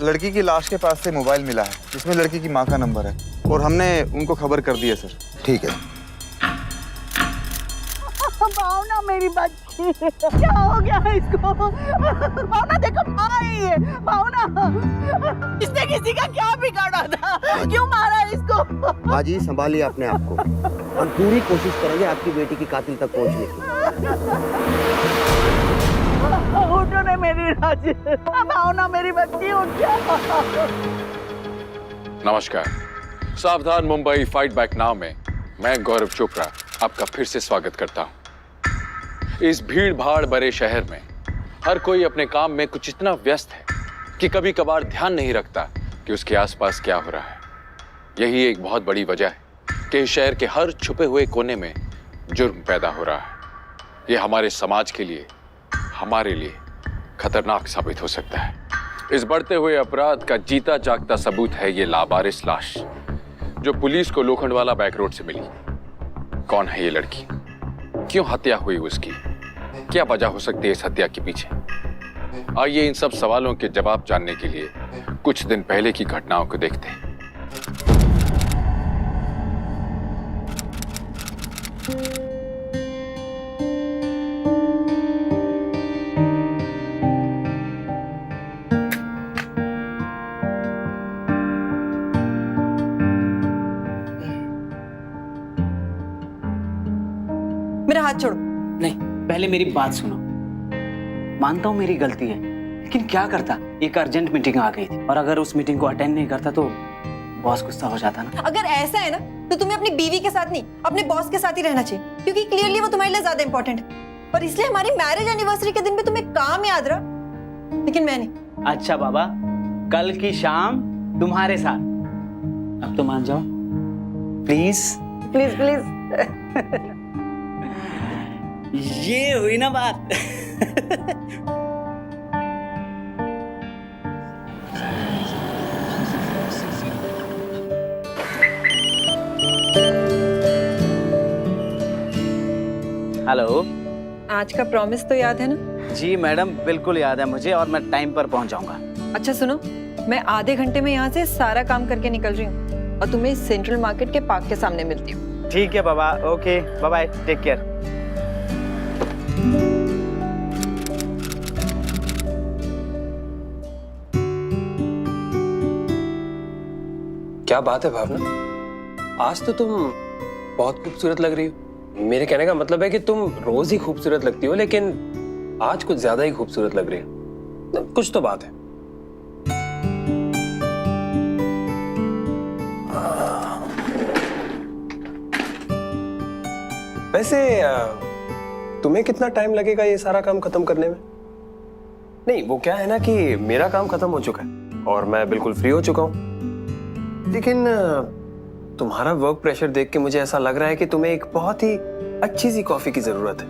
लड़की की लाश के पास से मोबाइल मिला है जिसमें लड़की की माँ का नंबर है और हमने उनको खबर कर दी है सर। ठीक है। भावना मेरी बच्ची, क्या हो गया इसको? भावना देखो आई है। भावना, इसने किसी का क्या बिगाड़ा था? क्यों मारा इसको? माँ जी संभालिए अपने आप को, हम पूरी कोशिश करेंगे आपकी बेटी की कातिल तक पहुंचने की। उठो ने मेरी राज, भावना मेरी बच्ची उठ जा। नमस्कार, सावधान मुंबई फाइट बैक नाउ में मैं गौरव चोपड़ा आपका फिर से स्वागत करता हूं। इस भीड़ भाड़ भरे शहर में हर कोई अपने काम में कुछ इतना व्यस्त है कि कभी कभार ध्यान नहीं रखता कि उसके आसपास क्या हो रहा है। यही एक बहुत बड़ी वजह है कि इस शहर के हर छुपे हुए कोने में जुर्म पैदा हो रहा है। ये हमारे समाज के लिए, हमारे लिए खतरनाक साबित हो सकता है। इस बढ़ते हुए अपराध का जीता जागता सबूत है ये लावारिस लाश जो पुलिस को लोखंडवाला बैक रोड से मिली। कौन है ये लड़की? क्यों हत्या हुई उसकी? क्या वजह हो सकती है इस हत्या के पीछे? आइए इन सब सवालों के जवाब जानने के लिए कुछ दिन पहले की घटनाओं को देखते हैं। मेरा हाथ छोड़ो। नहीं, पहले मेरी बात सुनो। मानता हूँ मेरी गलती है, लेकिन क्या करता, एक अर्जेंट मीटिंग आ गई थी और अगर उस मीटिंग को अटेंड नहीं करता तो बॉस गुस्सा हो जाता ना। अगर ऐसा है ना तो तुम्हें अपनी बीवी के साथ नहीं अपने बॉस के साथ ही रहना चाहिए, क्योंकि क्लियरली वो तुम्हारे लिए ज्यादा इंपॉर्टेंट है। और इसलिए हमारी मैरिज एनिवर्सरी के दिन पे तुम्हें काम याद रहा, लेकिन मैं नहीं। अच्छा बाबा, कल की शाम तुम्हारे साथ। अब तो मान जाओ प्लीज। Please please. ये हुई ना बात। हेलो। आज का प्रॉमिस तो याद है ना? जी मैडम, बिल्कुल याद है मुझे और मैं टाइम पर पहुंच जाऊंगा। अच्छा सुनो, मैं आधे घंटे में यहाँ से सारा काम करके निकल रही हूँ और तुम्हें सेंट्रल मार्केट के पार्क के सामने मिलती हूँ। ठीक है बाबा, okay bye bye, take care. क्या बात है भावना, आज तो तुम बहुत खूबसूरत लग रही हो। मेरे कहने का मतलब है कि तुम रोज ही खूबसूरत लगती हो, लेकिन आज कुछ ज्यादा ही खूबसूरत लग रही हो। कुछ तो बात है। वैसे तुम्हें कितना टाइम लगेगा ये सारा काम खत्म करने में? नहीं, वो क्या है ना कि मेरा काम खत्म हो चुका है और मैं बिल्कुल फ्री हो चुका हूं, लेकिन तुम्हारा वर्क प्रेशर देख के मुझे ऐसा लग रहा है कि तुम्हें एक बहुत ही अच्छी सी कॉफी की जरूरत है।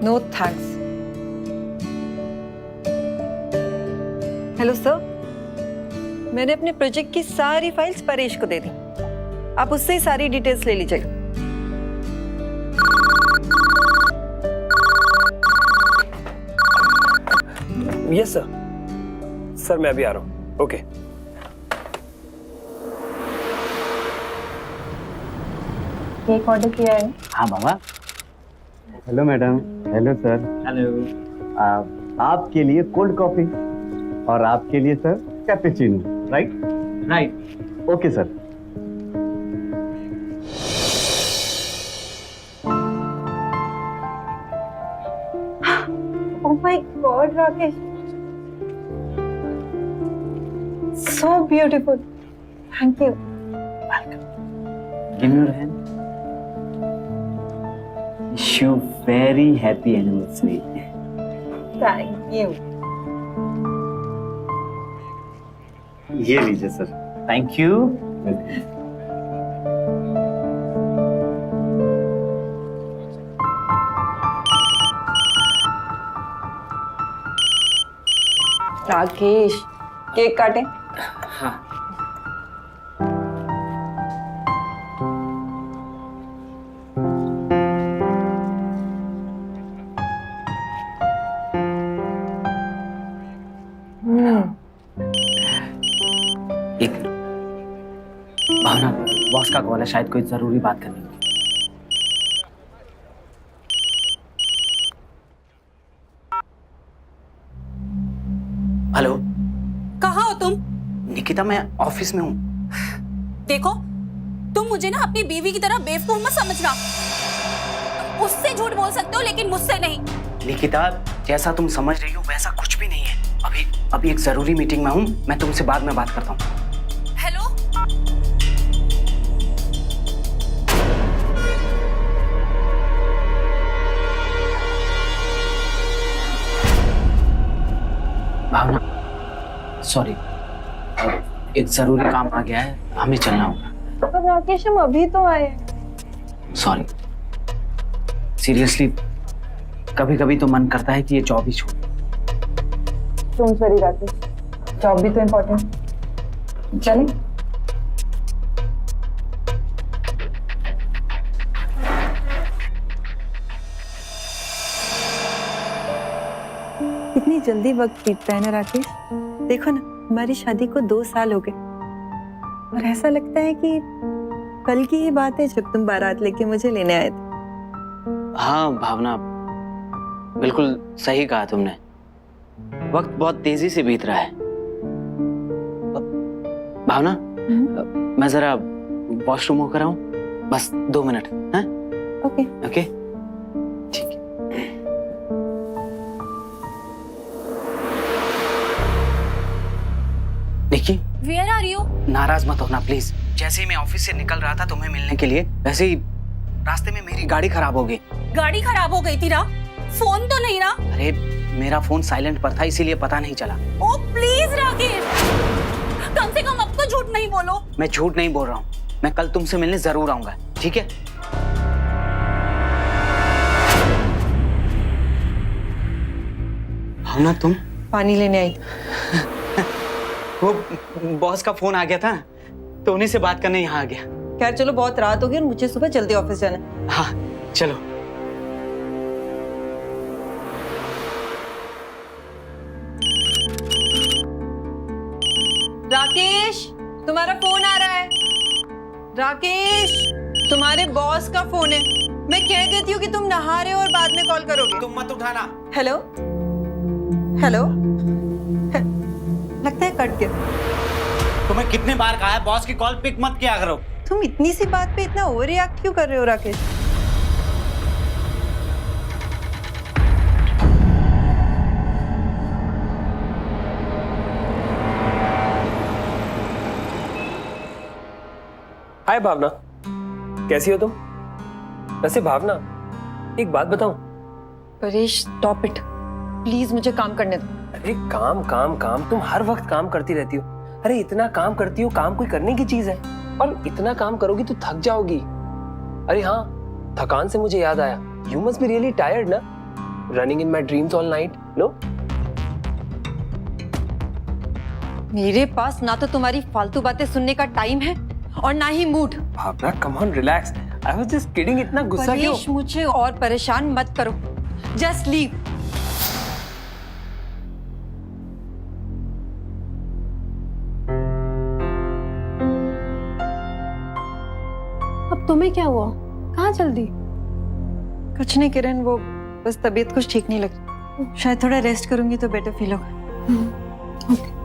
No thanks. हेलो सर, मैंने अपने प्रोजेक्ट की सारी फाइल्स परेश को दे दी, आप उससे ही सारी डिटेल्स ले लीजिएगा। Yes sir. सर मैं अभी आ रहा हूँ। ओके। केक ऑर्डर किया है। हाँ बाबा। Hello madam. Hello sir. Hello. आपके लिए कोल्ड कॉफी और आपके लिए sir cappuccino. Right right. Okay sir. Oh my God, Rakesh, so beautiful. Thank you. Welcome. Give me your hand. Wish you very happy anniversary. Thank you. ये लीजिए sir. Thank you. Rakesh, cake काटें? हाँ। Boss का call है, शायद कोई जरूरी बात करनी होगी। हेलो, कहाँ हो तुम? निकिता मैं ऑफिस में हूँ। देखो, तुम मुझे ना अपनी बीवी की तरह बेवकूफ मत समझना। उससे झूठ बोल सकते हो लेकिन मुझसे नहीं। निकिता, जैसा तुम समझ रही हो वैसा कुछ भी नहीं है। अभी एक जरूरी मीटिंग में हूँ, मैं तुमसे बाद में बात करता हूँ। हेलो, भावना, सॉरी, एक जरूरी काम आ गया है, हमें चलना होगा। पर राकेश, हम अभी तो आए। सॉरी, सीरियसली कभी कभी तो मन करता है कि ये जॉब ही छोड़। डोंट वरी राकेश, जॉब भी तो इम्पोर्टेंट। चलें? कितनी जल्दी वक्त बीतता है ना राकेश। देखो ना, हमारी शादी को 2 साल हो गए और ऐसा लगता है कि कल की ही बात है जब तुम बारात लेके मुझे लेने आए थे। हाँ भावना, बिल्कुल सही कहा तुमने। वक्त बहुत तेजी से बीत रहा है। भावना, मैं जरा वॉशरूम होकर आऊं, बस 2 मिनट। हैं? ओके। ओके, ठीक है। निकी, वेयर आर यू? नाराज मत होना प्लीज। जैसे ही मैं ऑफिस से निकल रहा था तुम्हें मिलने के लिए, वैसे ही रास्ते में मेरी गाड़ी खराब हो गई। गाड़ी खराब हो गई थी ना? फोन तो नहीं ना? अरे मेरा फोन साइलेंट पर था, इसीलिए पता नहीं चला। ओ प्लीज राकेश, कम से कम अब तो झूठ नहीं बोलो। मैं झूठ नहीं बोल रहा हूँ, मैं कल तुमसे मिलने जरूर आऊंगा, ठीक है? भावना, तुम? पानी लेने आई। वो बॉस का फोन आ गया था, तो उन्हीं से बात करने यहाँ आ गया। खैर चलो, बहुत रात हो गई और मुझे सुबह जल्दी ऑफिस जाना है। हाँ चलो। राकेश, तुम्हारा फोन आ रहा है। राकेश, तुम्हारे बॉस का फोन है। मैं कह देती हूँ कि तुम नहा रहे हो और बाद में कॉल करोगे। तुम मत उठाना। हेलो हेलो, लगता है कट गया। तुम्हें कितने बार कहा है बॉस की कॉल पिक मत किया करो। तुम इतनी सी बात पे इतना ओवर रिएक्ट क्यों कर रहे हो राकेश? हाय भावना, कैसी हो तुम? वैसे भावना, एक बात बताऊं? परेश, स्टॉप इट प्लीज, मुझे काम करने दो। अरे काम काम काम, तुम हर वक्त काम करती रहती हो। अरे इतना काम करती हो, काम कोई करने की चीज है, और इतना काम करोगी तो थक जाओगी। अरे हाँ, थकान से मुझे याद आया, you must be really tired ना, running in my dreams all night, no? मेरे पास ना तो तुम्हारी फालतू बातें सुनने का टाइम है और ना ही mood. Bhavna come on, relax, I was just kidding. इतना गुस्सा क्यों? परेश, मुझे और परेशान मत करो, जस्ट लीव। अब तुम्हें क्या हुआ? कहाँ चल दी? कुछ नहीं किरण, वो बस तबीयत कुछ ठीक नहीं लग रही। शायद थोड़ा रेस्ट करूंगी तो बेटर फील होगा। ओके।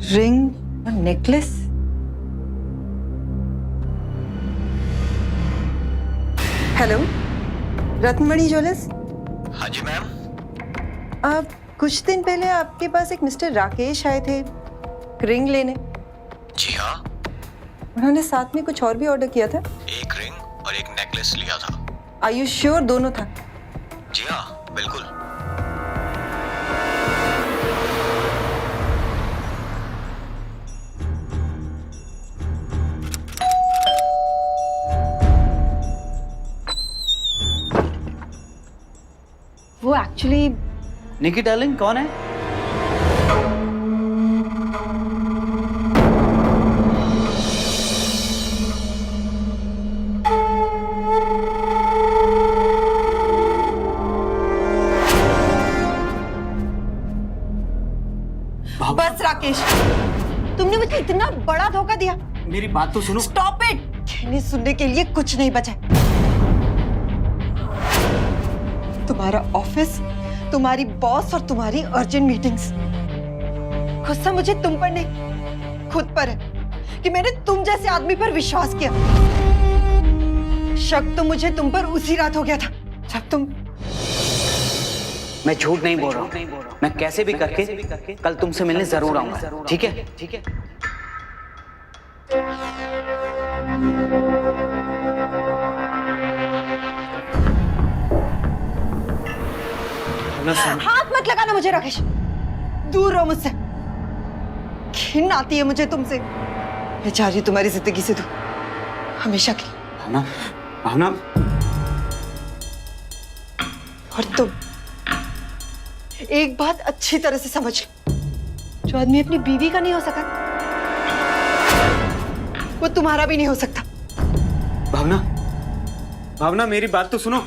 रिंग और नेकलेस। Hello, Ratnamani jewellers. हाँ जी मैम। आप कुछ दिन पहले आपके पास एक मिस्टर राकेश आए थे रिंग लेने। जी हाँ। उन्होंने साथ में कुछ और भी ऑर्डर किया था। एक रिंग और एक नेकलेस लिया था। आर यू श्योर दोनों था? जी हाँ, बिल्कुल। वो एक्चुअली निकी डार्लिंग कौन है? बस राकेश, तुमने मुझे इतना बड़ा धोखा दिया। मेरी बात तो सुनो। Stop it. कहने सुनने के लिए कुछ नहीं बचा। तुम्हारा ऑफिस, तुम्हारी बॉस और तुम्हारी अर्जेंट मीटिंग्स। गुस्सा मुझे तुम पर नहीं, खुद पर है कि मैंने तुम जैसे आदमी पर विश्वास किया। शक तो मुझे तुम पर उसी रात हो गया था जब तुम। मैं झूठ नहीं बोल रहा हूँ। मैं कैसे भी करके कल तुमसे मिलने जरूर आऊंगा, ठीक है? ठीक है। हाथ मत लगाना मुझे राकेश, दूर रहो मुझसे। घिन आती है मुझे तुमसे। मैं चाह रही हूं तुम्हारी जिंदगी से दूर, हमेशा की। भावना, भावना। और तुम एक बात अच्छी तरह से समझ लो, जो आदमी अपनी बीवी का नहीं हो सका, वो तुम्हारा भी नहीं हो सकता। भावना, भावना मेरी बात तो सुनो।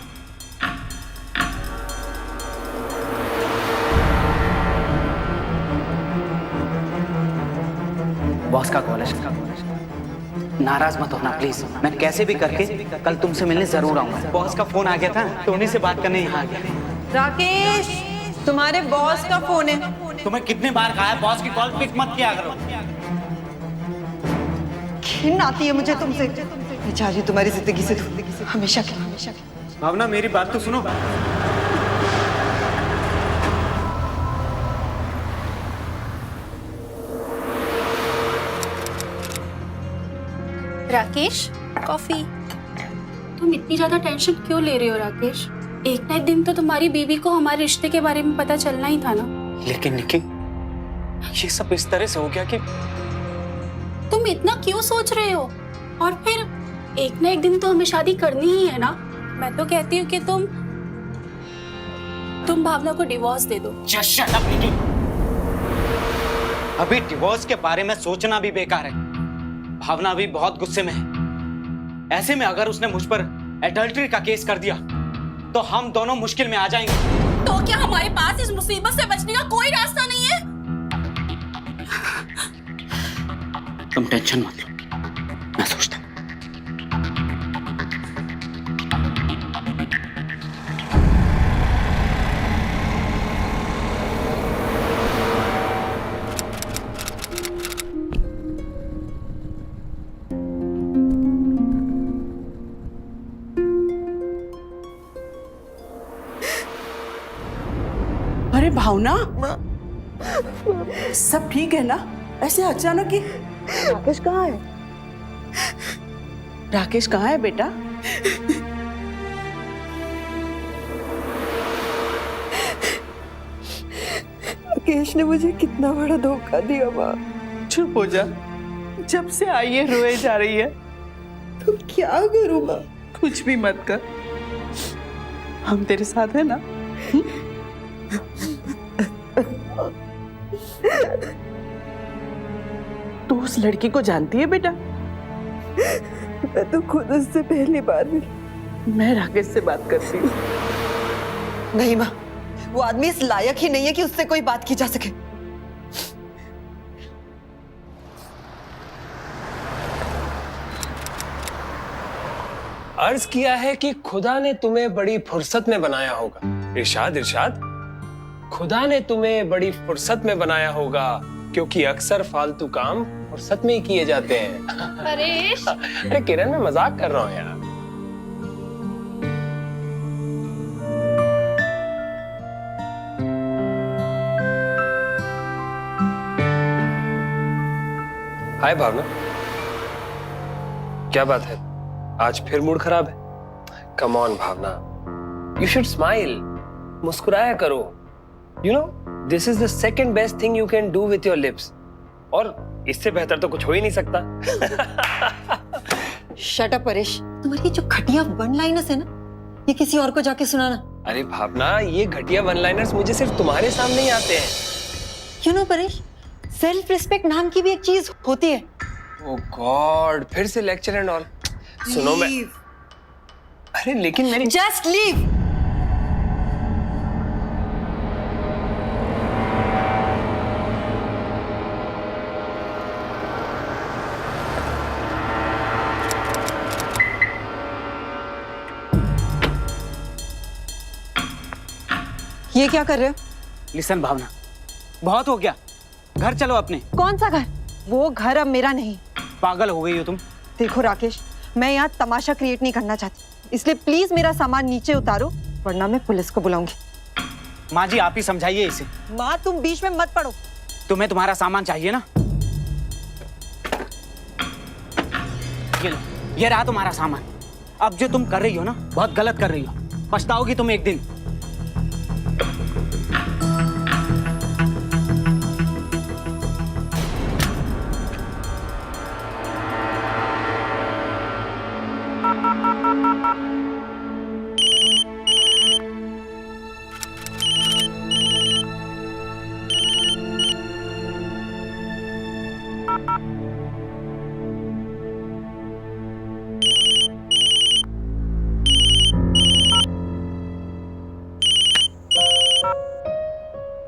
बॉस का कॉल है। नाराज मत होना प्लीज। मैं कैसे भी करके कल तुमसे मिलने जरूर आऊंगा। बॉस का फोन आ गया था तो उन्हीं से बात करने यहाँ आ गया। राकेश, तुम्हारे बॉस का फोन है। तुम्हें कितने बार कहा है बॉस की कॉल पिक मत किया करो। घिन आती है मुझे तुमसे। मैं चाह रही हूं तुम्हारी जिंदगी से दूर, हमेशा की, हमेशा की। भावना मेरी बात तो सुनो। राकेश, कॉफी। तुम इतनी ज्यादा टेंशन क्यों ले रहे हो राकेश? एक ना एक दिन तो तुम्हारी बीवी को हमारे रिश्ते के बारे में पता चलना ही था ना। लेकिन निकी, ये सब इस तरह से हो गया कि तुम इतना क्यों सोच रहे हो? और फिर एक ना एक दिन तो हमें शादी करनी ही है ना। मैं तो कहती हूँ कि तुम भावना को डिवोर्स दे दो। Just shut up, निकी। अभी डिवोर्स के बारे में सोचना भी बेकार है। भावना अभी बहुत गुस्से में है। ऐसे में अगर उसने मुझ पर एडल्ट्री का केस कर दिया तो हम दोनों मुश्किल में आ जाएंगे। तो क्या हमारे पास इस मुसीबत से बचने का कोई रास्ता नहीं है? तुम टेंशन मत लो, मैं सोचता हूं। अरे भावना, सब ठीक है ना? ऐसे अचानक ही। राकेश कहाँ है? राकेश कहाँ है बेटा? राकेश ने मुझे कितना बड़ा धोखा दिया माँ। चुप हो जा। जब से आई है रोए जा रही है। तो क्या करूँ माँ? कुछ भी मत कर, हम तेरे साथ है ना। तू उस लड़की को जानती है बेटा? मैं तो खुद उससे पहली बार मिली। मैं राकेश से बात करती हूँ। नहीं माँ, वो आदमी इस लायक ही नहीं है कि उससे कोई बात की जा सके। अर्ज किया है कि खुदा ने तुम्हें बड़ी फुर्सत में बनाया होगा। इरशाद, इरशाद। खुदा ने तुम्हें बड़ी फुर्सत में बनाया होगा, क्योंकि अक्सर फालतू काम फुर्सत में ही किए जाते हैं। परेश, अरे किरण, मैं मजाक कर रहा हूँ यार। हाय भावना, क्या बात है? आज फिर मूड खराब है? Come on Bhavna, you should smile. मुस्कुराया करो। You know, this is the second best thing you can do with your lips. और इससे बेहतर तो कुछ हो ही नहीं सकता। शट अप परेश, तुम्हारी जो घटिया वन लाइनर्स है ना, ये किसी और को जाके सुनाना। अरे भावना, ये घटिया वन लाइनर्स मुझे सिर्फ तुम्हारे सामने ही आते हैं। You know Paresh, self respect नाम की भी एक चीज होती है। ओह गॉड, फिर से लेक्चर एंड ऑल। सुनो मैं, अरे लेकिन मेरी जस्ट लीव। ये क्या कर रहे हो? लिसन भावना, बहुत हो गया, घर चलो अपने। कौन सा घर? वो घर अब मेरा नहीं। पागल हो गई हो तुम। देखो राकेश, मैं यहाँ तमाशा क्रिएट नहीं करना चाहती, इसलिए प्लीज मेरा सामान नीचे उतारो, वरना मैं पुलिस को बुलाऊंगी। माँ जी, आप ही समझाइए इसे। माँ, तुम बीच में मत पड़ो। तुम्हें तुम्हारा सामान चाहिए ना? ये लो, ये रहा तुम्हारा सामान। अब जो तुम कर रही हो ना, बहुत गलत कर रही हो, पछताओगी तुम एक दिन।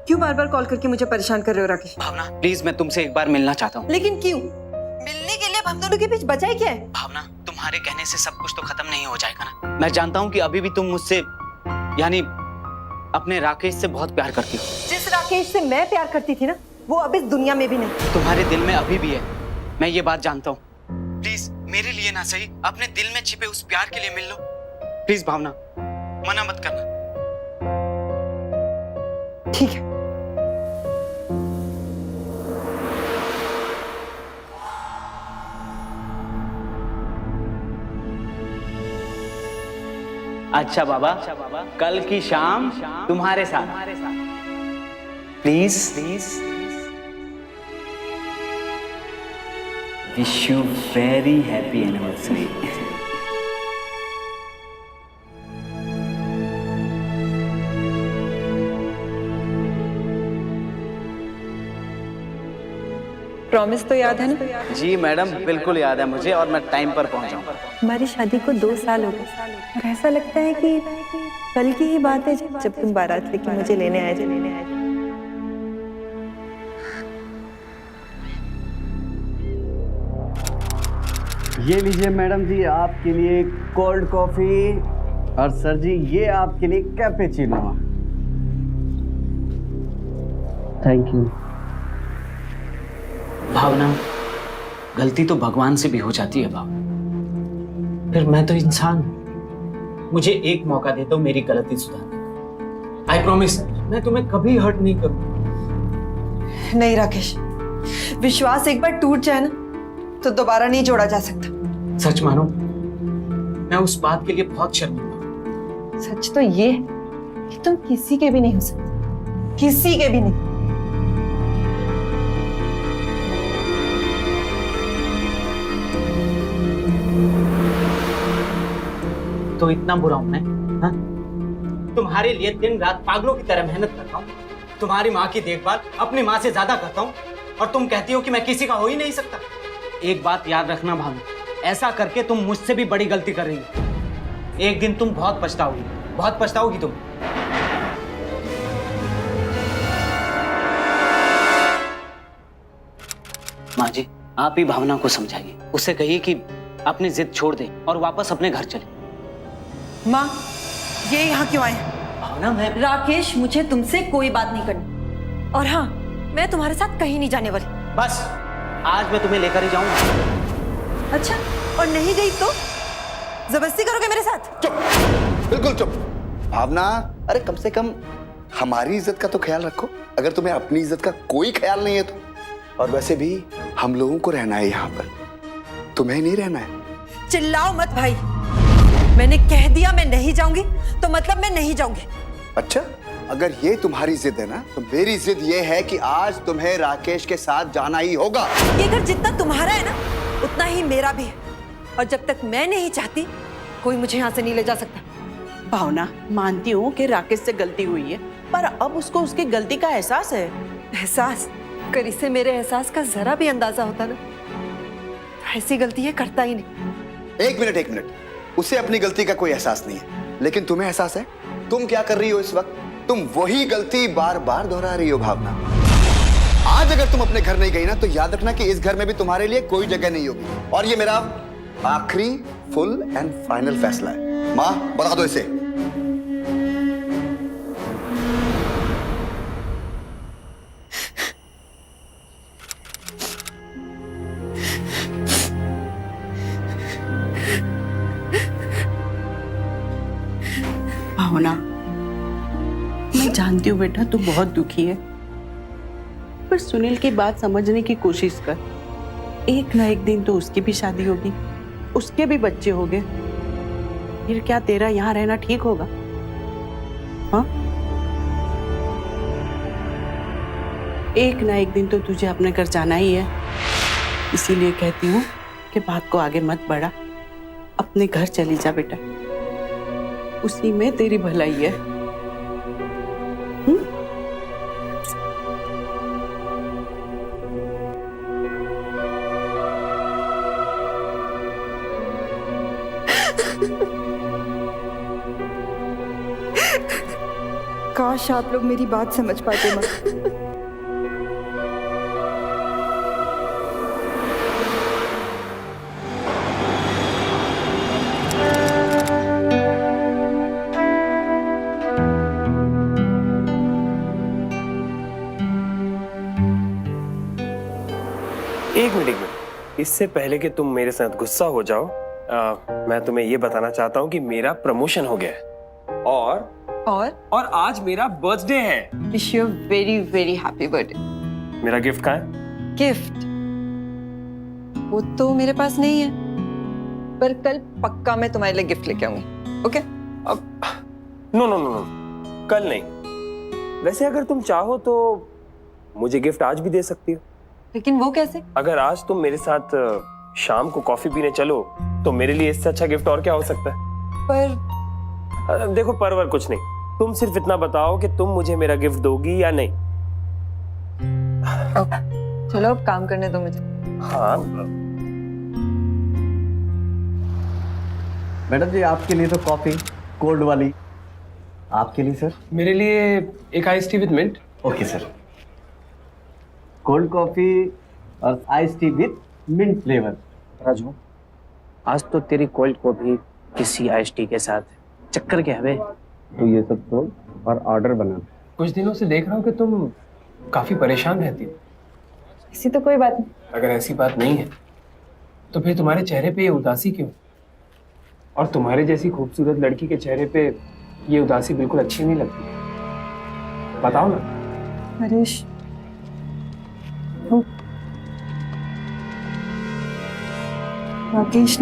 क्यों बार बार कॉल करके मुझे परेशान कर रहे हो राकेश? भावना प्लीज, मैं तुमसे एक बार मिलना चाहता हूँ। लेकिन क्यों? मिलने के लिए अब हम दोनों के बीच बचा ही क्या है? भावना, तुम्हारे कहने से सब कुछ तो खत्म नहीं हो जाएगा ना। मैं जानता हूँ कि अभी भी तुम मुझसे, यानी अपने राकेश से बहुत प्यार करती हो। जिस राकेश से मैं प्यार करती थी ना, वो अब इस दुनिया में भी नहीं। तुम्हारे दिल में अभी भी है, मैं ये बात जानता हूँ। प्लीज मेरे लिए ना सही, अपने दिल में छिपे उस प्यार के लिए मिल लो। प्लीज भावना, मना मत करना। ठीक है। अच्छा बाबा, कल की शाम तुम्हारे साथ। Please please. Wish you very happy anniversary. Promise तो याद है ना? जी मैडम, बिल्कुल याद है मुझे, और मैं टाइम पर पहुंचाऊंगा। हमारी शादी को 2 साल हो गए और ऐसा लगता है कि कल की ही बात है जब तुम बारात लेके मुझे लेने आए थे। ये लीजिए मैडम जी, आपके लिए कोल्ड कॉफी, और सर जी ये आपके लिए कैपेचिनो। Thank you. भावना, गलती तो भगवान से भी हो जाती है भाव। फिर मैं तो इंसान हूं। मुझे एक मौका दे दो मेरी गलती सुधारने। आई प्रॉमिस, मैं तुम्हें कभी हर्ट नहीं करूंगा। नहीं राकेश, विश्वास एक बार टूट जाए ना तो दोबारा नहीं जोड़ा जा सकता। सच मानो, मैं उस बात के लिए बहुत शर्मिंदा हूं। सच तो ये है कि तुम किसी के भी नहीं हो सकते, किसी के भी नहीं। तो इतना बुरा हूं मैं? हाँ? तुम्हारे लिए दिन रात पागलों की तरह मेहनत करता हूँ, तुम्हारी माँ की देखभाल अपनी माँ से ज्यादा करता हूँ, और तुम कहती हो कि मैं किसी का हो ही नहीं सकता। एक बात याद रखना भानु, ऐसा करके तुम मुझसे भी बड़ी गलती कर रही हो। एक दिन तुम बहुत पछताओगी, बहुत पछताओगी तुम। माँ जी, आप ही भावना को समझाइए, उसे कहिए कि अपनी जिद छोड़ दे और वापस अपने घर चले। माँ, ये यहाँ क्यों आए? भावना, मैं राकेश, मुझे तुमसे कोई बात नहीं करनी, और हाँ, मैं तुम्हारे साथ कहीं नहीं जाने वाली। बस आज मैं तुम्हें लेकर ही जाऊंगा। अच्छा, और नहीं गई तो जबरदस्ती करोगे मेरे साथ? चुप, बिल्कुल चुप। भावना, अरे कम से कम हमारी इज्जत का तो ख्याल रखो, अगर तुम्हें अपनी इज्जत का कोई ख्याल नहीं है तो। और वैसे भी हम लोगों को रहना है यहाँ पर, तुम्हें नहीं रहना है। चिल्लाओ मत भाई, मैंने कह दिया मैं नहीं जाऊंगी तो मतलब मैं नहीं जाऊंगी। अच्छा, अगर ये तुम्हारी जिद है ना, तो मेरी जिद ये है कि आज तुम्हें राकेश के साथ जाना ही होगा। ये घर जितना तुम्हारा है ना, उतना ही मेरा भी है, और जब तक मैं नहीं चाहती कोई मुझे यहाँ से नहीं ले जा सकता। भावना, मानती हूँ कि राकेश से गलती हुई है, पर अब उसको उसकी गलती का एहसास है। एहसास? अगर इसे मेरे एहसास का जरा भी अंदाजा होता ना, तो ऐसी गलती ये करता ही नहीं। एक मिनट, उसे अपनी गलती का कोई एहसास नहीं है, लेकिन तुम्हें एहसास है? तुम क्या कर रही हो इस वक्त? तुम वही गलती बार बार दोहरा रही हो भावना। आज अगर तुम अपने घर नहीं गई ना, तो याद रखना कि इस घर में भी तुम्हारे लिए कोई जगह नहीं होगी। और ये मेरा आखिरी फुल एंड फाइनल फैसला है। माँ, बता दो इसे। भावना, मैं जानती हूँ बेटा तू बहुत दुखी है, पर सुनील की बात समझने की कोशिश कर। एक ना एक दिन तो उसकी भी शादी होगी, उसके भी बच्चे होंगे। फिर क्या तेरा यहाँ रहना ठीक होगा? हाँ, एक ना एक दिन तो तुझे अपने घर जाना ही है। इसीलिए कहती हूँ कि बात को आगे मत बढ़ा, अपने घर चली जा बेटा, उसी में तेरी भलाई है। काश आप लोग मेरी बात समझ पाते माँ। एक मिनट, इससे पहले कि तुम मेरे साथ गुस्सा हो जाओ, मैं तुम्हें ये बताना चाहता हूँ कि मेरा प्रमोशन हो गया है और आज मेरा बर्थडे है। Wish you very very happy birthday. मेरा गिफ्ट कहाँ है? गिफ्ट वो तो मेरे पास नहीं है, पर कल पक्का मैं तुम्हारे लिए गिफ्ट लेके आऊंगी। ओके? अब नो, कल नहीं। वैसे अगर तुम चाहो तो मुझे गिफ्ट आज भी दे सकती हो। लेकिन वो कैसे? अगर आज तुम मेरे साथ शाम को कॉफी पीने चलो तो मेरे लिए इससे अच्छा गिफ्ट और क्या हो सकता है? पर देखो, परवर कुछ नहीं, तुम सिर्फ इतना बताओ कि तुम मुझे मेरा गिफ्ट दोगी या नहीं। चलो अब काम करने दो मुझे। हाँ मैडम जी, आपके लिए तो कॉफी कोल्ड वाली। आपके लिए सर? मेरे लिए एक ice tea with mint. Okay sir, cold coffee और ice tea with mint flavour. Raju, आज तो तेरी कोल्ड कॉफी किसी आइस टी के साथ चक्कर क्या है? तो ये सब तो और ऑर्डर बना। कुछ दिनों से देख रहा हूँ कि तुम काफी परेशान रहती हो। ऐसी तो कोई बात नहीं। अगर ऐसी बात नहीं है तो फिर तुम्हारे चेहरे पे ये उदासी क्यों? और तुम्हारे जैसी खूबसूरत लड़की के चेहरे पे ये उदासी बिल्कुल अच्छी नहीं लगती। बताओ ना। हरीश, राकेश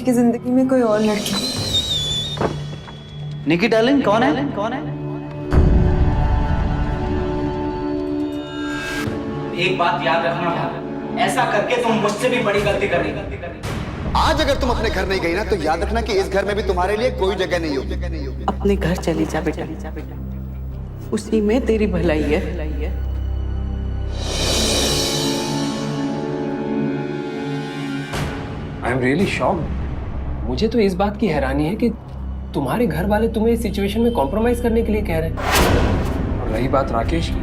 की जिंदगी में कोई और लड़की। निकी डार्लिंग, कौन है? एक बात याद रखना, ऐसा करके तुम मुझसे भी बड़ी गलती कर रही हो। आज अगर तुम अपने घर नहीं गई ना, तो याद रखना कि इस घर में भी तुम्हारे लिए कोई जगह नहीं होगी। अपने घर चली जा बेटा, उसी में तेरी भलाई है। I am really shocked. मुझे तो इस बात की हैरानी है कि तुम्हारे घर वाले तुम्हें इस सिचुएशन में कॉम्प्रोमाइज करने के लिए कह रहे हैं। और रही बात राकेश की,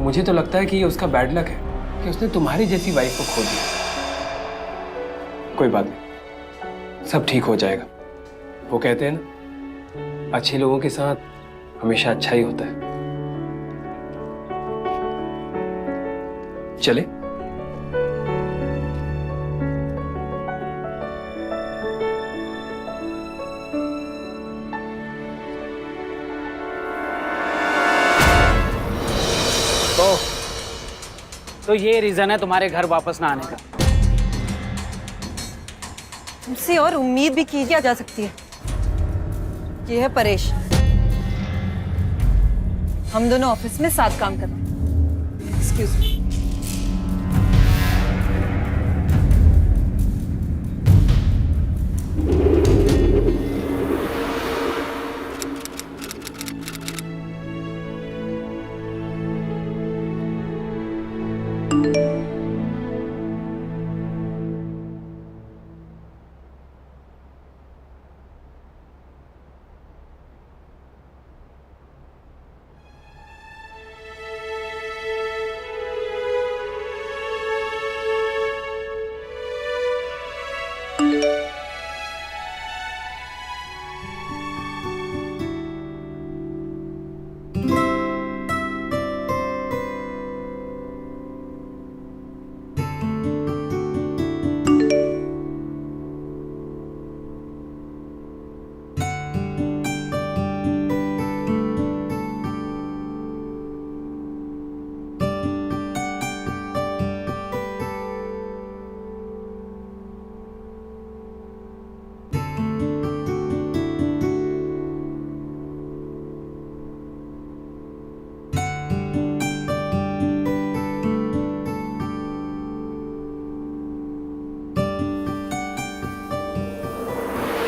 मुझे तो लगता है कि ये उसका बैड लक है कि उसने तुम्हारी जैसी वाइफ को खो दिया। कोई बात नहीं, सब ठीक हो जाएगा। वो कहते हैं ना, अच्छे लोगों के साथ हमेशा अच्छा ही होता है। चले? तो ये रीजन है तुम्हारे घर वापस ना आने का? तुमसे और उम्मीद भी की जा सकती है। ये है परेश, हम दोनों ऑफिस में साथ काम करते हैं। Excuse me.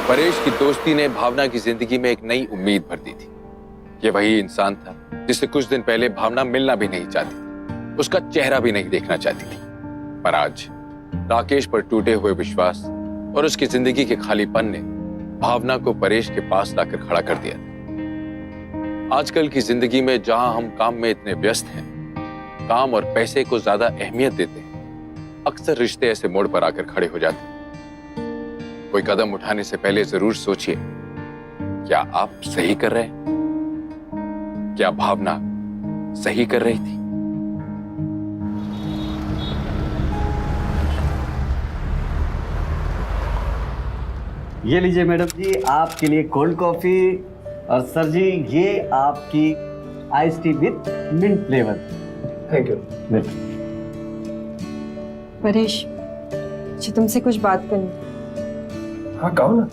परेश की दोस्ती ने भावना की जिंदगी में एक नई उम्मीद भर दी थी। ये वही इंसान था जिससे कुछ दिन पहले भावना मिलना भी नहीं चाहती थी, उसका चेहरा भी नहीं देखना चाहती थी। पर आज राकेश पर टूटे हुए विश्वास और उसकी जिंदगी के खालीपन ने भावना को परेश के पास लाकर खड़ा कर दिया था। आजकल की जिंदगी में जहां हम काम में इतने व्यस्त हैं, काम और पैसे को ज्यादा अहमियत देते हैं, अक्सर रिश्ते ऐसे मोड़ पर आकर खड़े हो जाते हैं। कोई कदम उठाने से पहले जरूर सोचिए, क्या आप सही कर रहे हैं? क्या भावना सही कर रही थी? ये लीजिए मैडम जी, आपके लिए कोल्ड कॉफी। और सर जी, ये आपकी ice tea with mint flavour. Thank you. Paresh, मुझे तुमसे कुछ बात करनी। हाँ कहो ना।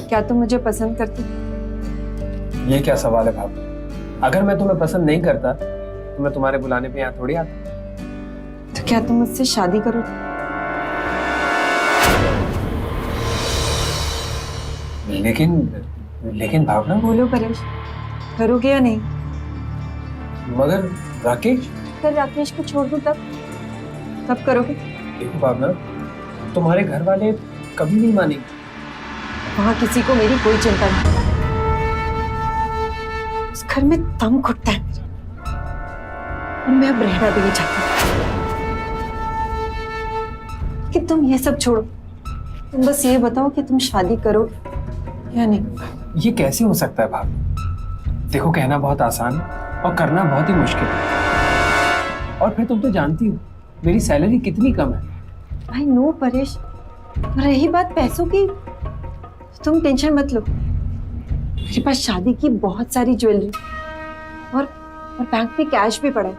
क्या तुम मुझे पसंद करते? ये क्या सवाल है भाभी? अगर मैं तुम्हें पसंद नहीं करता तो मैं तुम्हारे बुलाने पे यहाँ थोड़ी आता। तो क्या तुम मुझसे शादी करोगे? लेकिन भावना, बोलो परेश, करोगे या नहीं? मगर राकेश। अगर राकेश को छोड़ दूं तब करोगे? देखो भावना, तुम्हारे घर वाले कभी नहीं मानेंगे। वहां किसी को मेरी कोई चिंता नहीं। उस घर में दम घुटता है मेरा, और मैं अब रहना भी नहीं चाहती। कि तुम ये सब छोड़ो, तुम बस ये बताओ कि तुम शादी करोगे या नहीं। ये कैसे हो सकता है भाभी? देखो, कहना बहुत आसान है और करना बहुत ही मुश्किल है। और फिर तुम तो जानती हो मेरी सैलरी कितनी कम है। आई नो परेश, रही बात पैसों की, तुम टेंशन मत लो। मेरे पास शादी की बहुत सारी ज्वेलरी और बैंक में कैश भी पड़ा है,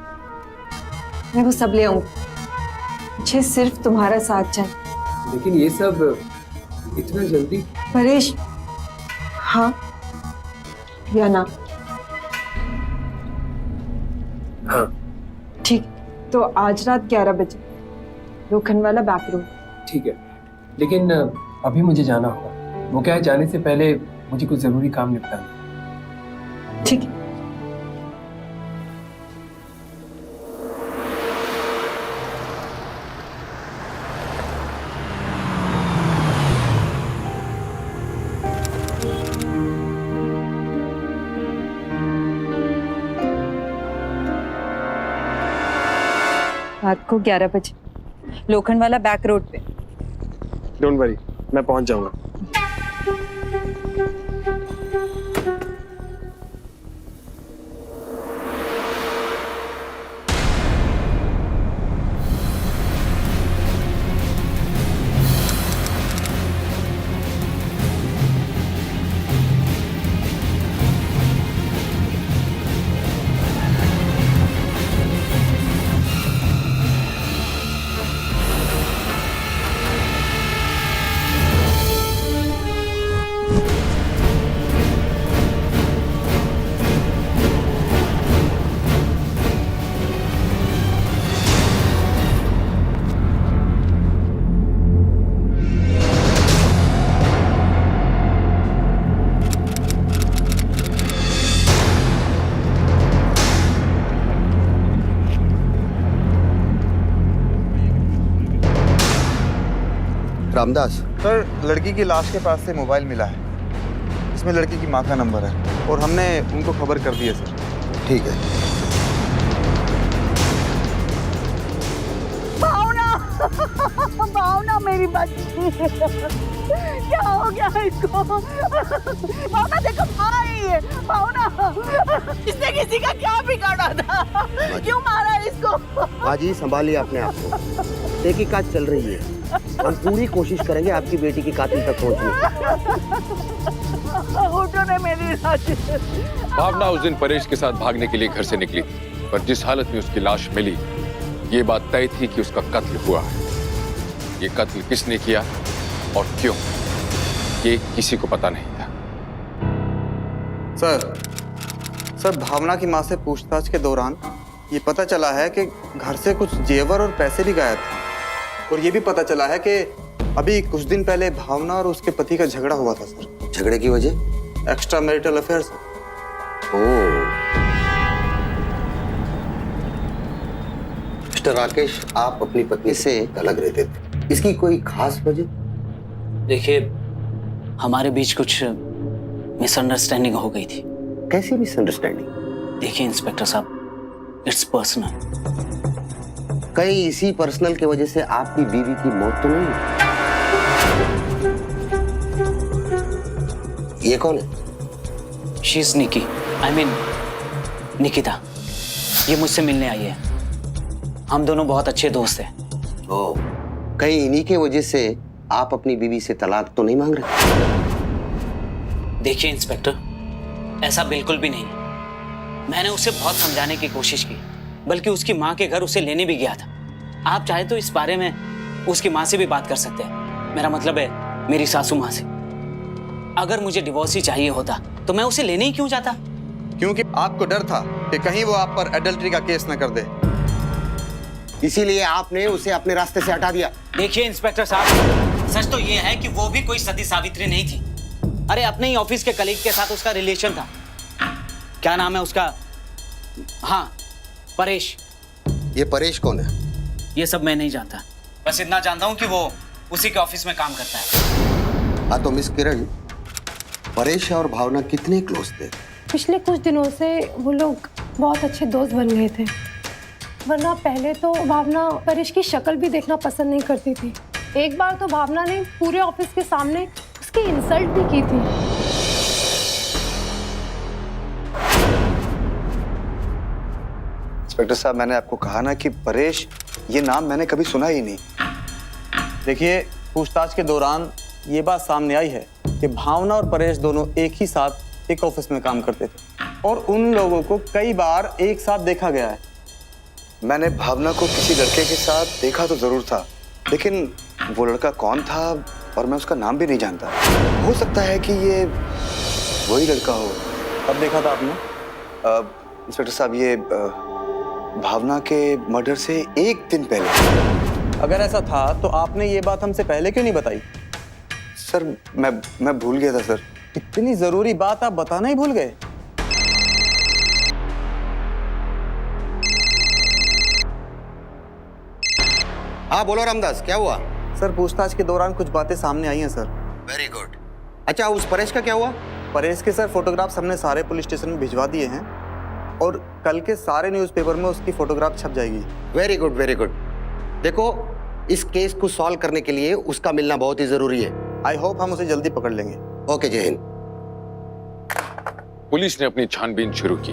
मैं वो सब ले आऊंगी। मुझे सिर्फ तुम्हारा साथ चाहिए। लेकिन ये सब इतना जल्दी? परेश, हाँ या ना? हाँ। ठीक, तो आज रात 11 बजे लोखंडवाला बैक रोड। ठीक है, लेकिन अभी मुझे जाना होगा। वो क्या है, जाने से पहले मुझे कुछ जरूरी काम निपटाना है। ठीक है। रात को 11 बजे लोखंडवाला बैक रोड पे। डोंट वरी, मैं पहुंच जाऊंगा। रामदास, सर, लड़की की लाश के पास से मोबाइल मिला है, इसमें लड़की की माँ का नंबर है और हमने उनको खबर कर दी है सर। ठीक है। भावना मेरी बच्ची, क्या हो गया इसको? भावना देखो, भाई है भावना, इसने किसी का क्या बिगाड़ा था? क्यों मारा इसको? बाजी, संभालिए अपने आप को। तहकीकात चल रही है, हम पूरी कोशिश करेंगे आपकी बेटी की कातिल तक पहुंचने। उठो ने मेरी राजी। भावना उस दिन परेश के साथ भागने के लिए घर से निकली थी, पर जिस हालत में उसकी लाश मिली, ये बात तय थी कि उसका कत्ल हुआ है। ये कत्ल किसने किया और क्यों, ये किसी को पता नहीं था। सर, भावना की माँ से पूछताछ के दौरान ये पता चला है कि घर से कुछ जेवर और पैसे भी गायब थे, और ये भी पता चला है कि अभी कुछ दिन पहले भावना और उसके पति का झगड़ा हुआ था सर। झगड़े की वजह? Extra marital affair sir. Oh. Mister Rakesh, आप अपनी पत्नी से अलग रहते थे, इसकी कोई खास वजह? देखिए, हमारे बीच कुछ मिसअंडरस्टैंडिंग हो गई थी। कैसी मिसअंडरस्टैंडिंग? देखिए इंस्पेक्टर साहब, इट्स पर्सनल। कहीं इसी पर्सनल की वजह से आपकी बीवी की मौत तो नहीं? ये कौन है? She is Nikki, I mean Nikita. ये मुझसे मिलने आई है। हम दोनों बहुत अच्छे दोस्त हैं। ओह, कहीं इन्हीं के वजह से आप अपनी बीवी से तलाक तो नहीं मांग रहे? देखिए इंस्पेक्टर, ऐसा बिल्कुल भी नहीं। मैंने उसे बहुत समझाने की कोशिश की, बल्कि उसकी माँ के घर उसे लेने भी गया था। आप चाहे तो इस बारे में उसकी माँ से भी बात कर सकते हैं। मेरा मतलब है मेरी सासू माँ से। अगर मुझे डिवोर्स ही चाहिए होता तो मैं उसे लेने ही क्यों जाता? क्योंकि आपको डर था कि कहीं वो आप पर एडल्ट्री का केस न कर दे, इसीलिए आपने उसे अपने रास्ते से हटा दिया। देखिए इंस्पेक्टर साहब, सच तो ये है कि वो भी कोई सती सावित्री नहीं थी। अरे अपने ही ऑफिस के कलीग के साथ उसका रिलेशन था। क्या नाम है उसका? हाँ, परेश। ये परेश कौन है? ये सब मैं नहीं जानता, बस इतना जानता हूँ कि वो उसी के ऑफिस में काम करता है। हाँ, तो मिस किरण, परेश और भावना कितने क्लोज थे? पिछले कुछ दिनों से वो लोग बहुत अच्छे दोस्त बन गए थे, वरना पहले तो भावना परेश की शक्ल भी देखना पसंद नहीं करती थी। एक बार तो भावना ने पूरे ऑफिस के सामने उसकी इंसल्ट भी की थी। इंस्पेक्टर साहब, मैंने आपको कहा ना कि परेश, ये नाम मैंने कभी सुना ही नहीं। देखिए, पूछताछ के दौरान ये बात सामने आई है कि भावना और परेश दोनों एक ही साथ एक ऑफिस में काम करते थे और उन लोगों को कई बार एक साथ देखा गया है। मैंने भावना को किसी लड़के के साथ देखा तो जरूर था, लेकिन वो लड़का कौन था और मैं उसका नाम भी नहीं जानता। हो सकता है कि ये वही लड़का हो। कब देखा था आपने? इंस्पेक्टर साहब, ये भावना के मर्डर से एक दिन पहले। अगर ऐसा था तो आपने ये बात हमसे पहले क्यों नहीं बताई? सर, मैं भूल गया था सर। इतनी जरूरी बात आप बताना ही भूल गए? हाँ बोलो रामदास, क्या हुआ? सर, पूछताछ के दौरान कुछ बातें सामने आई हैं सर। Very good. अच्छा, उस परेश का क्या हुआ? परेश के सर फोटोग्राफ्स हमने सारे पुलिस स्टेशन में भिजवा दिए हैं और कल के सारे न्यूज़पेपर में उसकी फोटोग्राफ छप जाएगी। Very good, very good. देखो, इस केस को सॉल्व करने के लिए उसका मिलना बहुत ही जरूरी है। आई होप हम उसे जल्दी पकड़ लेंगे। ओके, जय हिंद। पुलिस ने अपनी छानबीन शुरू की।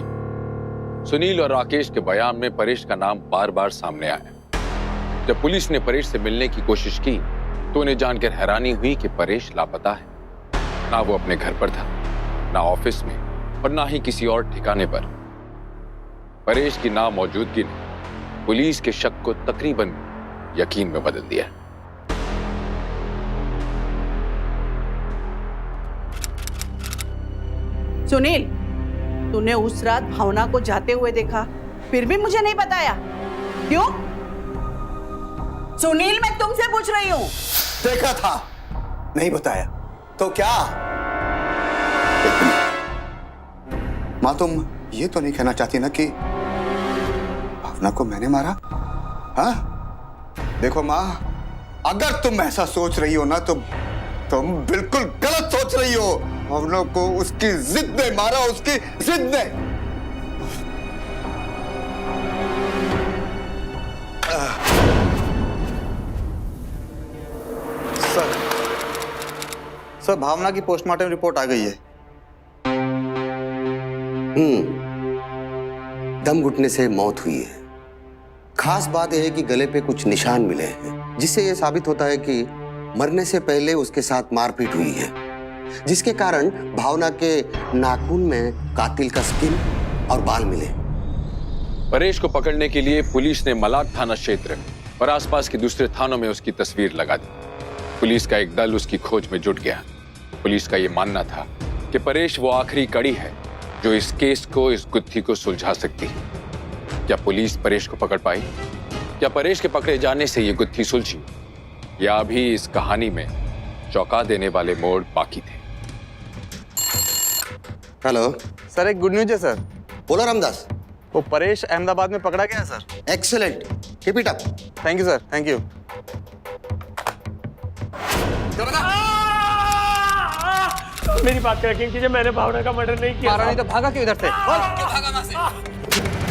सुनील और राकेश के बयान में परेश का नाम बार बार सामने आया। जब पुलिस ने परेश से मिलने की कोशिश की तो उन्हें जानकर हैरानी हुई कि परेश लापता है। ना वो अपने घर पर था, ना ऑफिस में और ना ही किसी और ठिकाने पर। परेश की नामौजूदगी ने पुलिस के शक को तकरीबन यकीन में बदल दिया। सुनील, तूने उस रात भावना को जाते हुए देखा, फिर भी मुझे नहीं बताया, क्यों? सुनील, मैं तुमसे पूछ रही हूँ। देखा था, नहीं बताया तो क्या? माँ, तुम ये तो नहीं कहना चाहती ना कि भावना को मैंने मारा? हाँ? देखो माँ, अगर तुम ऐसा सोच रही हो ना तो तुम बिल्कुल गलत सोच रही हो। भावना को उसकी जिद ने मारा, उसकी जिद ने। सर, भावना की पोस्टमार्टम रिपोर्ट आ गई है। दम घुटने से मौत हुई है। खास बात यह है कि गले पे कुछ निशान मिले हैं, जिससे यह साबित होता है कि मरने से पहले उसके साथ मारपीट हुई है, जिसके कारण भावना के नाखून में कातिल का स्किन और बाल मिले। परेश को पकड़ने के लिए पुलिस ने मलाड थाना क्षेत्र और आसपास के दूसरे थानों में उसकी तस्वीर लगा दी। पुलिस का एक दल उसकी खोज में जुट गया। पुलिस का यह मानना था कि परेश वो आखिरी कड़ी है जो इस केस को, इस गुत्थी को सुलझा सकती है। क्या पुलिस परेश को पकड़ पाई? क्या परेश के पकड़े जाने से ये गुत्थी सुलझी? या अभी इस कहानी में चौंका देने वाले मोड़ बाकी थे? हेलो सर एक गुड न्यूज है सर। बोलो रामदास। वो परेश अहमदाबाद में पकड़ा गया है sir. Excellent, keep it up. Thank you sir, thank you. मेरी बात का यकीन कीजिए, मैंने भावना का मर्डर नहीं किया। मारा नहीं तो भागा क्यों इधर से?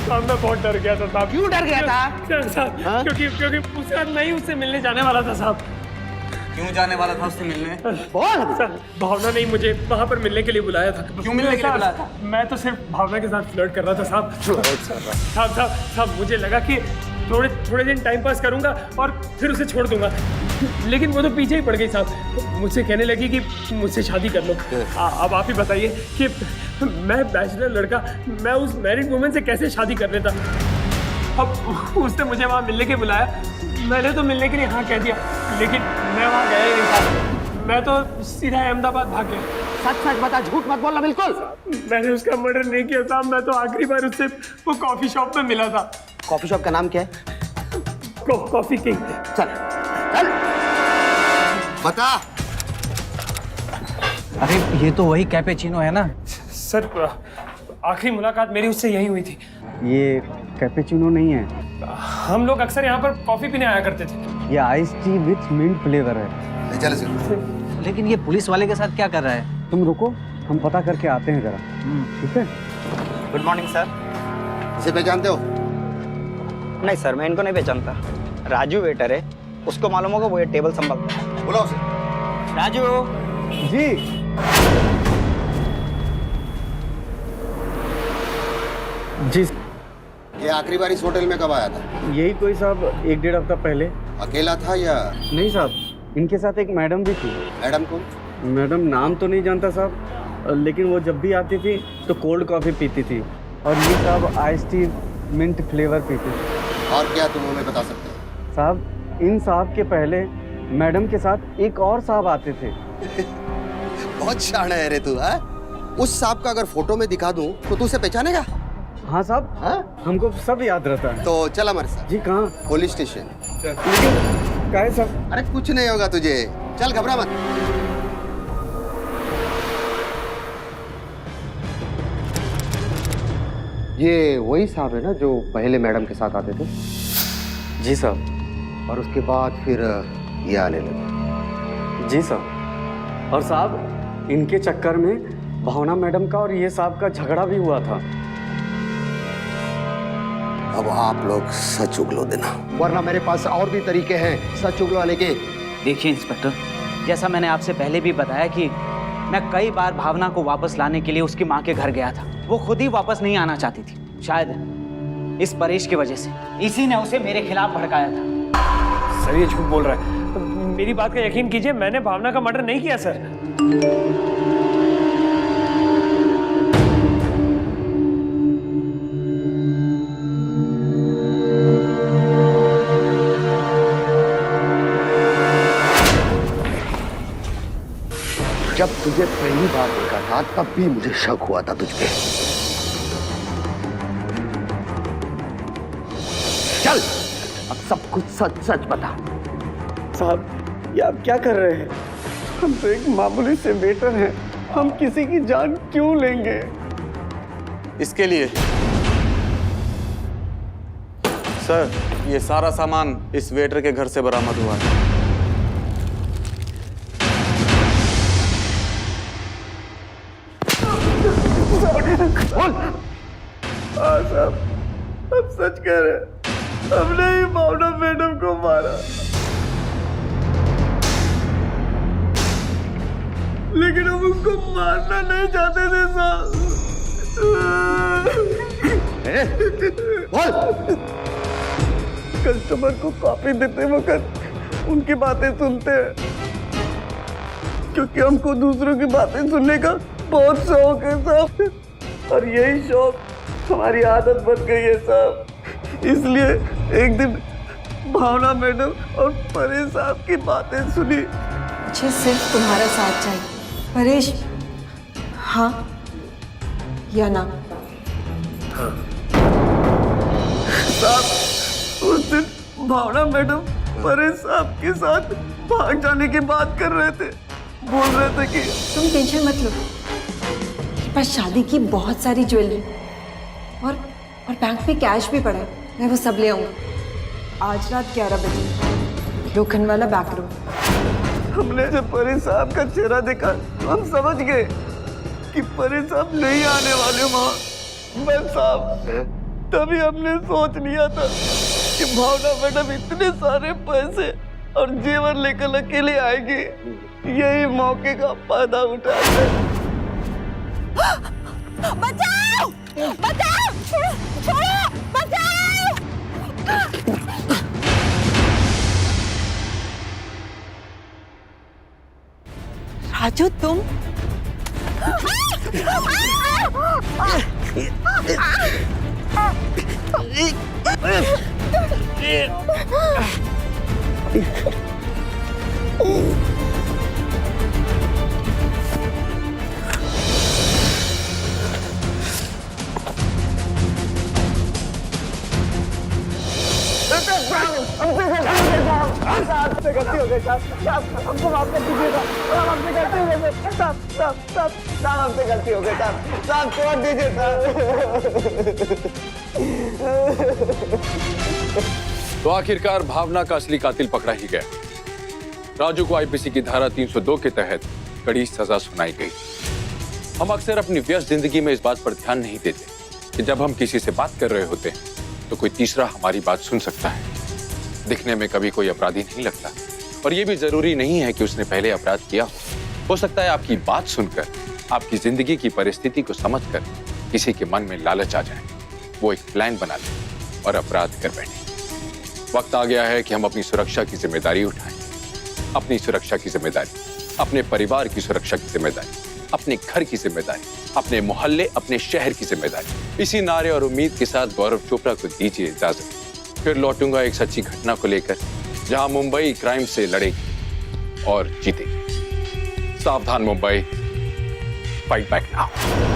साहब मैं बहुत डर गया था साहब। क्यों डर गया था? साहब क्योंकि उसके बाद मैं ही उससे मिलने जाने वाला था साहब। क्यों जाने वाला था उससे मिलने? बोल। सर भावना ने मुझे वहाँ पर मिलने के लिए बुलाया था। क्यों मिलने के लिए बुलाया था? मैं तो सिर्फ भावना के साथ फ्लर्ट कर रहा था साहब। साहब मुझे लगा कि थोड़े दिन टाइम पास करूंगा और फिर उसे छोड़ दूंगा, लेकिन वो तो पीछे ही पड़ गई साहब। मुझसे कहने लगी कि मुझसे शादी कर लो। अब आप ही बताइए कि मैं बैचलर लड़का, मैं उस मैरिड वुमन से कैसे शादी कर लेता। अब उसने मुझे वहाँ मिलने के बुलाया, मैंने तो मिलने के लिए हाँ कह दिया, लेकिन मैं वहाँ गया ही नहीं था। मैं तो सीधा अहमदाबाद भाग गया। सच सच बता, झूठ मत बोलना बिल्कुल। मैंने उसका मर्डर नहीं किया साहब, मैं तो आखिरी बार उससे वो कॉफी शॉप में मिला था। कॉफी शॉप का नाम क्या है? Coffee king. चल चल। बता। अरे ये तो वही कैपेचिनो है ना? सर आखिरी मुलाकात मेरी उससे यही हुई थी। ये कैपेचिनो नहीं है, हम लोग अक्सर यहाँ पर कॉफी पीने आया करते थे। ये ice tea with mint flavour है। ले चल इसे। लेकिन ये पुलिस वाले के साथ क्या कर रहा है? तुम रुको, हम पता करके आते हैं जरा। ठीक है? Good morning sir. इसे पहचानते हो? नहीं सर, मैं इनको नहीं पहचानता। राजू वेटर है, उसको मालूम होगा, वो ये टेबल संभालता है। बुलाओ उसे। राजू जी। जी ये आखिरी बार इस होटल में कब आया था? यही कोई साहब 1-1.5 हफ्ता पहले। अकेला था या? नहीं साहब, इनके साथ एक मैडम भी थी। मैडम कौन? मैडम नाम तो नहीं जानता साहब, लेकिन वो जब भी आती थी तो कोल्ड कॉफ़ी पीती थी और ये साहब आइस टी मिंट फ्लेवर पीती थी। और क्या तुम हमें बता सकते हो? साहब इन साहब के पहले मैडम के साथ एक और साहब आते थे। बहुत शान है रे तू। है उस सांप का अगर फोटो में दिखा दूं तो तू उसे पहचानेगा? हाँ साहब, हाँ? हमको सब याद रहता है। तो चल हमारे साथ। जी कहाँ? Police station. लेकिन क्या है साहब? अरे कुछ नहीं होगा तुझे, चल घबरा मत। ये वही साहब है ना जो पहले मैडम के साथ आते थे? जी साहब। और उसके बाद फिर ये आने लगे? जी साहब। और साहब इनके चक्कर में भावना मैडम का और ये साहब का झगड़ा भी हुआ था। अब आप लोग सच उगलो देना, वरना मेरे पास और भी तरीके हैं सच उगलवाने के। देखिए इंस्पेक्टर, जैसा मैंने आपसे पहले भी बताया कि मैं कई बार भावना को वापस लाने के लिए उसकी माँ के घर गया था। वो खुद ही वापस नहीं आना चाहती थी, शायद इस परेश की वजह से। इसी ने उसे मेरे खिलाफ भड़काया था। सर ये झूठ बोल रहा है, मेरी बात का यकीन कीजिए, मैंने भावना का मर्डर नहीं किया सर। जब तुझे पहली बार देखा था तब भी मुझे शक हुआ था तुझ पे। चल अब सब कुछ सच सच बता। साहब ये आप क्या कर रहे हैं? हम तो एक मामूली से वेटर हैं, हम किसी की जान क्यों लेंगे? इसके लिए सर ये सारा सामान इस वेटर के घर से बरामद हुआ है। बोल। साहब अब सच कह रहे हैं, हमने ही भावना मैडम को मारा, लेकिन हम उसको मारना नहीं चाहते थे साहब। बोल। कस्टमर को कॉफी देते वक्त उनकी बातें सुनते हैं, क्योंकि हमको दूसरों की बातें सुनने का बहुत शौक है साहब, और यही शौक हमारी आदत बन गई है साहब। इसलिए एक दिन भावना मैडम और परेश साहब की बातें सुनी। मुझे सिर्फ तुम्हारा साथ चाहिए परेश। हाँ या ना? साहब उस दिन भावना मैडम परेश साहब के साथ भाग जाने की बात कर रहे थे, बोल रहे थे कि तुम टेंशन मत लो, मेरे पास शादी की बहुत सारी ज्वेलरी और बैंक में कैश भी पड़ा है, मैं वो सब ले आऊंगा। आज रात 11 बजे लोखंड वाला बैक रूम। हमने जब परी साहब का चेहरा देखा तो हम समझ गए कि परी साहब नहीं आने वाले वहां। बस साहब, तभी हमने सोच लिया था कि भावना मैडम इतने सारे पैसे और जेवर लेकर अकेले आएगी, यही मौके का फायदा उठाते। बचाओ! बचाओ! छोड़ो! बचाओ! राजू, तुम हमसे गलती हो गई साहब, हमको माफ कर दीजिएगा। हमसे गलती हो गई साहब, हमसे गलती हो गई साहब, छोड़ दीजिए साहब। तो आखिरकार भावना का असली कातिल पकड़ा ही गया। राजू को आईपीसी की धारा 302 के तहत कड़ी सजा सुनाई गई। हम अक्सर अपनी व्यस्त जिंदगी में इस बात पर ध्यान नहीं देते कि जब हम किसी से बात कर रहे होते हैं तो कोई तीसरा हमारी बात सुन सकता है। दिखने में कभी कोई अपराधी नहीं लगता, और यह भी जरूरी नहीं है कि उसने पहले अपराध किया हो सकता है आपकी बात सुनकर, आपकी जिंदगी की परिस्थिति को समझकर किसी के मन में लालच आ जाए, वो एक प्लान बना ले और अपराध कर बैठे। वक्त आ गया है कि हम अपनी सुरक्षा की जिम्मेदारी उठाएं। अपनी सुरक्षा की जिम्मेदारी, अपने परिवार की सुरक्षा की जिम्मेदारी, अपने घर की जिम्मेदारी, अपने मोहल्ले, अपने शहर की जिम्मेदारी। इसी नारे और उम्मीद के साथ गौरव चोपड़ा को दीजिए इजाजत। फिर लौटूंगा एक सच्ची घटना को लेकर, जहां मुंबई क्राइम से लड़ेगी और जीतेगी। सावधान मुंबई, फाइट बैक नाउ।